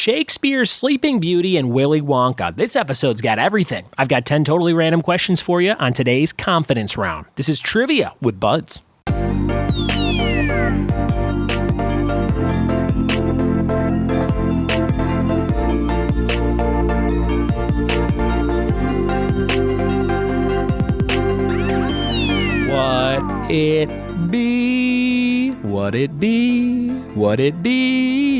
Shakespeare, Sleeping Beauty, and Willy Wonka. This episode's got everything. I've got 10 totally random questions for you on today's confidence round. This is Trivia with Buds. Would it be?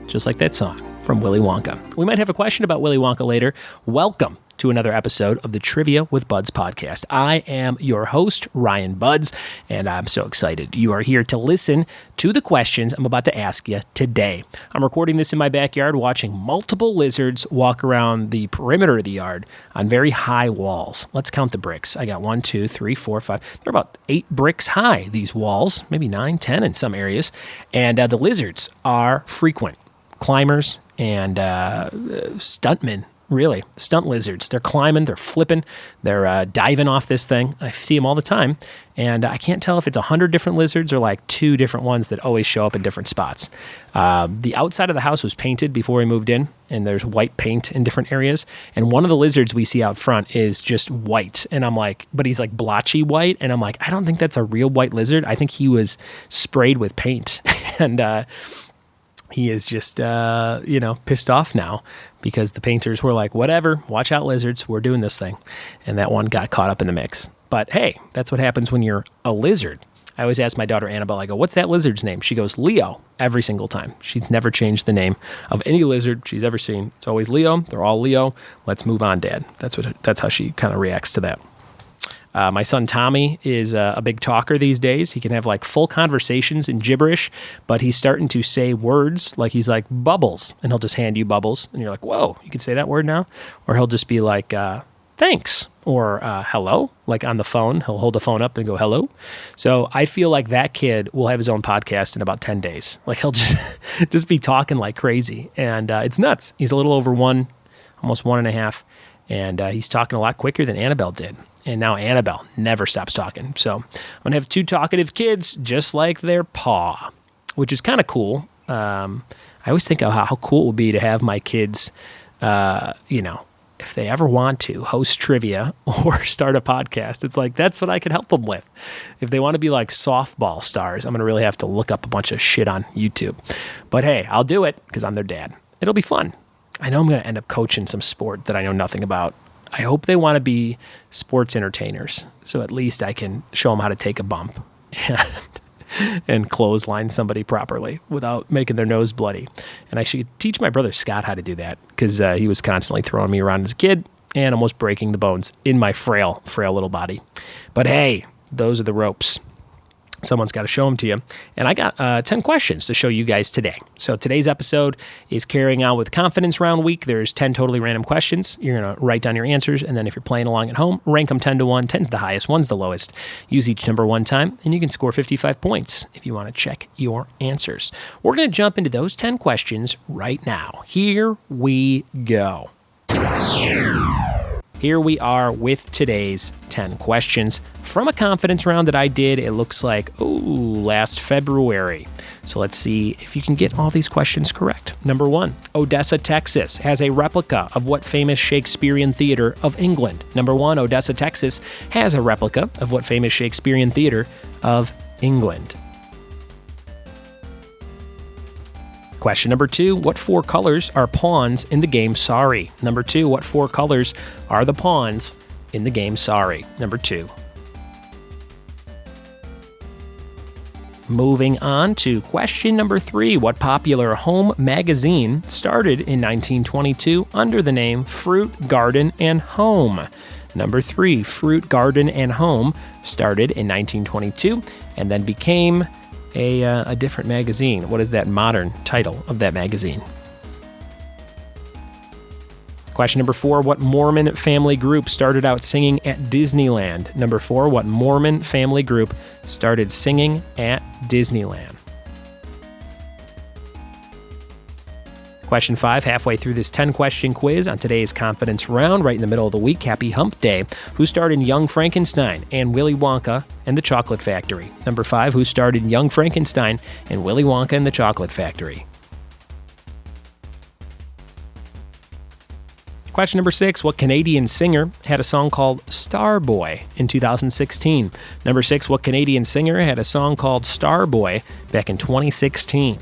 Just like that song from Willy Wonka. We might have a question about Willy Wonka later. Welcome to another episode of the Trivia with Buds podcast. I am your host, Ryan Buds, and I'm so excited you are here to listen to the questions I'm about to ask you today. I'm recording this in my backyard, watching multiple lizards walk around the perimeter of the yard on very high walls. Let's count the bricks. I got 1, 2, 3, 4, 5. They're about 8 bricks high, these walls, maybe 9, 10 in some areas. And the lizards are frequent climbers and stuntmen. Really, stunt lizards. They're climbing, they're flipping, they're diving off this thing. I see them all the time, and I can't tell if it's 100 different lizards or like 2 different ones that always show up in different spots. The outside of the house was painted before we moved in, and there's white paint in different areas, and one of the lizards we see out front is just white, and I'm like, but he's like blotchy white, and I'm like, I don't think that's a real white lizard. I think he was sprayed with paint, and he is just, pissed off now because the painters were like, whatever, watch out lizards, we're doing this thing. And that one got caught up in the mix. But hey, that's what happens when you're a lizard. I always ask my daughter Annabelle, I go, what's that lizard's name? She goes, Leo, every single time. She's never changed the name of any lizard she's ever seen. It's always Leo. They're all Leo. Let's move on, Dad. That's how she kind of reacts to that. My son Tommy is a big talker these days. He can have like full conversations in gibberish, but he's starting to say words like he's like bubbles, and he'll just hand you bubbles, and you're like, whoa, you can say that word now? Or he'll just be like, thanks, or hello, like on the phone. He'll hold the phone up and go, hello. So I feel like that kid will have his own podcast in about 10 days. Like he'll just be talking like crazy, and it's nuts. He's a little over 1, almost 1.5, and he's talking a lot quicker than Annabelle did. And now Annabelle never stops talking. So I'm going to have 2 talkative kids just like their paw, which is kind of cool. I always think of how cool it would be to have my kids, if they ever want to host trivia or start a podcast. It's like, that's what I could help them with. If they want to be like softball stars, I'm going to really have to look up a bunch of shit on YouTube. But hey, I'll do it because I'm their dad. It'll be fun. I know I'm going to end up coaching some sport that I know nothing about. I hope they want to be sports entertainers, so at least I can show them how to take a bump and clothesline somebody properly without making their nose bloody. And I should teach my brother Scott how to do that because he was constantly throwing me around as a kid and almost breaking the bones in my frail little body. But hey, those are the ropes. Someone's got to show them to you. And I got 10 questions to show you guys today. So today's episode is carrying on with Confidence Round Week. There's 10 totally random questions. You're going to write down your answers, and then if you're playing along at home, rank them 10 to 1. 10's the highest, 1's the lowest. Use each number 1 time, and you can score 55 points if you want to check your answers. We're going to jump into those 10 questions right now. Here we go. Here we are with today's 10 questions from a confidence round that I did, it looks like, last February. So let's see if you can get all these questions correct. Number 1, Odessa, Texas has a replica of what famous Shakespearean theater of England? Number 1, Odessa, Texas has a replica of what famous Shakespearean theater of England? Question number 2, what 4 colors are pawns in the game Sorry? Number 2, what 4 colors are the pawns in the game Sorry? Number 2. Moving on to question number 3, what popular home magazine started in 1922 under the name Fruit, Garden, and Home? Number 3, Fruit, Garden, and Home started in 1922 and then became a different magazine. What is that modern title of that magazine? Question number 4, what Mormon family group started out singing at Disneyland? Number 4, what Mormon family group started singing at Disneyland? Question 5, halfway through this 10-question quiz on today's confidence round, right in the middle of the week, happy hump day. Who starred in Young Frankenstein and Willy Wonka and the Chocolate Factory? Number 5, who starred in Young Frankenstein and Willy Wonka and the Chocolate Factory? Question number 6, what Canadian singer had a song called Starboy in 2016? Number 6, what Canadian singer had a song called Starboy back in 2016?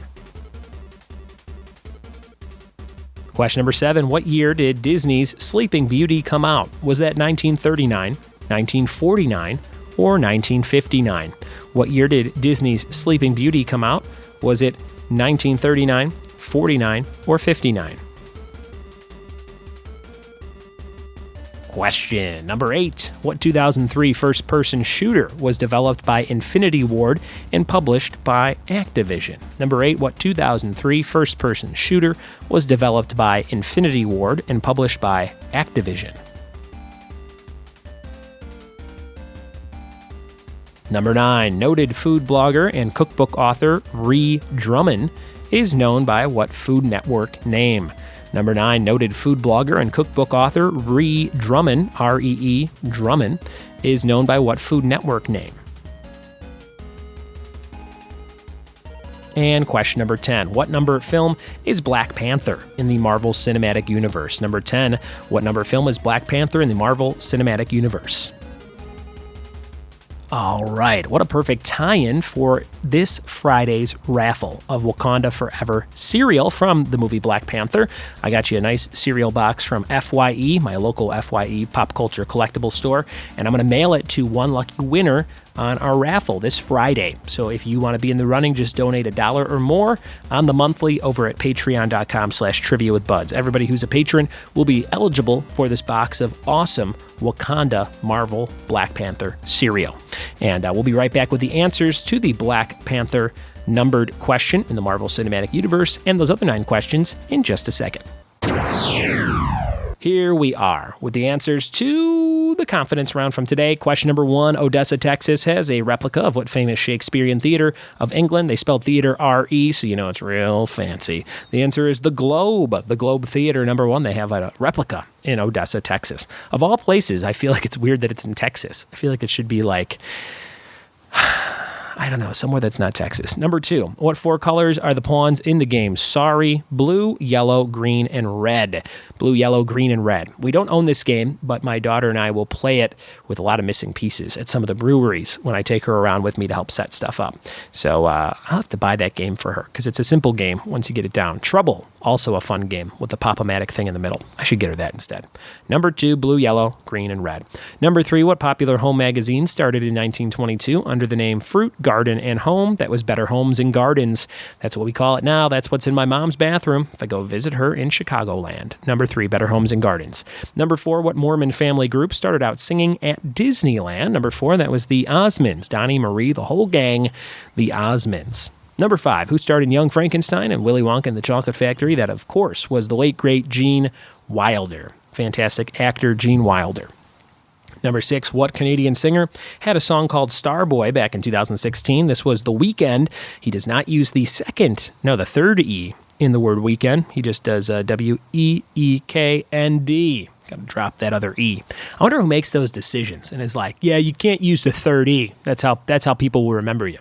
Question number 7, what year did Disney's Sleeping Beauty come out? Was that 1939, 1949, or 1959? What year did Disney's Sleeping Beauty come out? Was it 1939, 49, or 59? Question number 8. What 2003 first-person shooter was developed by Infinity Ward and published by Activision? Number 8. What 2003 first-person shooter was developed by Infinity Ward and published by Activision? Number 9. Noted food blogger and cookbook author Ree Drummond is known by what Food Network name? Number 9, noted food blogger and cookbook author Ree Drummond, R-E-E, Drummond, is known by what Food Network name? And question number 10, what number film is Black Panther in the Marvel Cinematic Universe? Number 10, what number film is Black Panther in the Marvel Cinematic Universe? All right, what a perfect tie-in for this Friday's raffle of Wakanda Forever cereal from the movie Black Panther. I got you a nice cereal box from FYE, my local FYE pop culture collectible store, and I'm going to mail it to one lucky winner on our raffle this Friday. So if you want to be in the running, just donate $1 or more on the monthly over at patreon.com/trivia with buds. Everybody who's a patron will be eligible for this box of awesome Wakanda Marvel Black Panther cereal. And we'll be right back with the answers to the Black Panther numbered question in the Marvel Cinematic Universe and those other 9 questions in just a second. Here we are with the answers to the confidence round from today. Question number 1, Odessa, Texas has a replica of what famous Shakespearean theater of England? They spelled theater R-E, so you know it's real fancy. The answer is the Globe. The Globe Theater, number 1, they have a replica in Odessa, Texas. Of all places, I feel like it's weird that it's in Texas. I feel like it should be like, I don't know, somewhere that's not Texas. Number 2, what 4 colors are the pawns in the game? Sorry, blue, yellow, green, and red. Blue, yellow, green, and red. We don't own this game, but my daughter and I will play it with a lot of missing pieces at some of the breweries when I take her around with me to help set stuff up. So I'll have to buy that game for her because it's a simple game once you get it down. Trouble, also a fun game with the Pop-O-Matic thing in the middle. I should get her that instead. Number 2, blue, yellow, green, and red. Number 3, what popular home magazine started in 1922 under the name Fruit, Garden, and Home? That was Better Homes and Gardens. That's what we call it now. That's what's in my mom's bathroom if I go visit her in Chicagoland. Number 3, Better Homes and Gardens. Number 4, what Mormon family group started out singing at Disneyland? Number 4, that was the Osmonds. Donnie, Marie, the whole gang, the Osmonds. Number 5, who starred in Young Frankenstein and Willy Wonka and the Chocolate Factory? That, of course, was the late, great Gene Wilder. Fantastic actor, Gene Wilder. Number 6, what Canadian singer had a song called Starboy back in 2016? This was The Weeknd. He does not use the third E in the word weekend. He just does W-E-E-K-N-D. Got to drop that other E. I wonder who makes those decisions and is like, yeah, you can't use the third E. That's how people will remember you.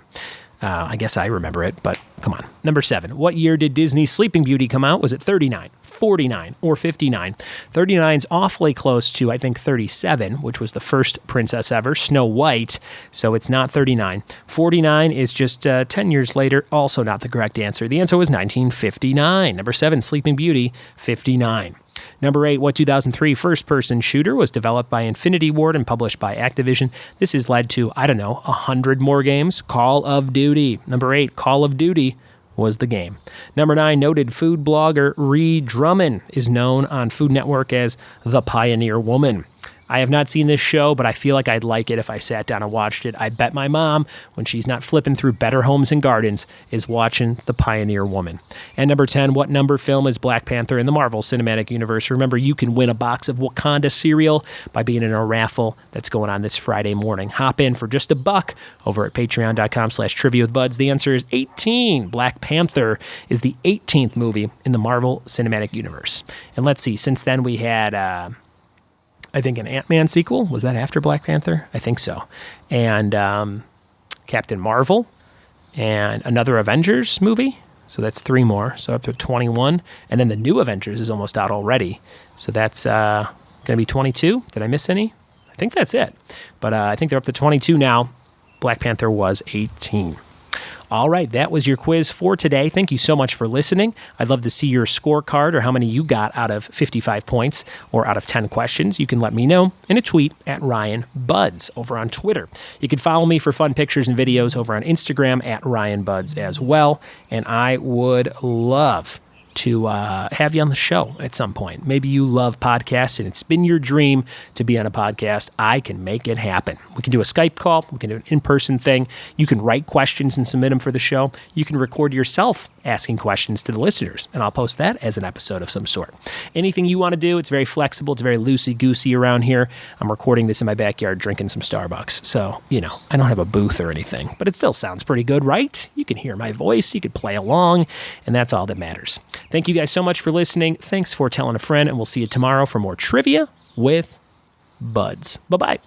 I guess I remember it, but come on. Number 7, what year did Disney's Sleeping Beauty come out? Was it 39, 49, or 59? 39's awfully close to, I think, 37, which was the first princess ever, Snow White, so it's not 39. 49 is just 10 years later, also not the correct answer. The answer was 1959. Number 7, Sleeping Beauty, 59. Number 8, what 2003 first-person shooter was developed by Infinity Ward and published by Activision? This has led to, 100 more games. Call of Duty. Number 8, Call of Duty was the game. Number 9, noted food blogger Ree Drummond is known on Food Network as the Pioneer Woman. I have not seen this show, but I feel like I'd like it if I sat down and watched it. I bet my mom, when she's not flipping through Better Homes and Gardens, is watching The Pioneer Woman. And number 10, what number film is Black Panther in the Marvel Cinematic Universe? Remember, you can win a box of Wakanda cereal by being in a raffle that's going on this Friday morning. Hop in for just $1 over at patreon.com/trivia with buds. The answer is 18. Black Panther is the 18th movie in the Marvel Cinematic Universe. And let's see, since then we had... I think an Ant-Man sequel. Was that after Black Panther? I think so. And Captain Marvel and another Avengers movie. So that's 3 more. So up to 21. And then the new Avengers is almost out already. So that's going to be 22. Did I miss any? I think that's it. But I think they're up to 22 now. Black Panther was 18. All right, that was your quiz for today. Thank you so much for listening. I'd love to see your scorecard or how many you got out of 55 points or out of 10 questions. You can let me know in a tweet at Ryan Buds over on Twitter. You can follow me for fun pictures and videos over on Instagram at Ryan Buds as well. And I would love to have you on the show at some point. Maybe you love podcasts and it's been your dream to be on a podcast. I can make it happen. We can do a Skype call. We can do an in-person thing. You can write questions and submit them for the show. You can record yourself asking questions to the listeners, and I'll post that as an episode of some sort. Anything you want to do, it's very flexible. It's very loosey-goosey around here. I'm recording this in my backyard drinking some Starbucks. So, I don't have a booth or anything, but it still sounds pretty good, right? You can hear my voice. You can play along, and that's all that matters. Thank you guys so much for listening. Thanks for telling a friend, and we'll see you tomorrow for more Trivia with Buds. Bye-bye.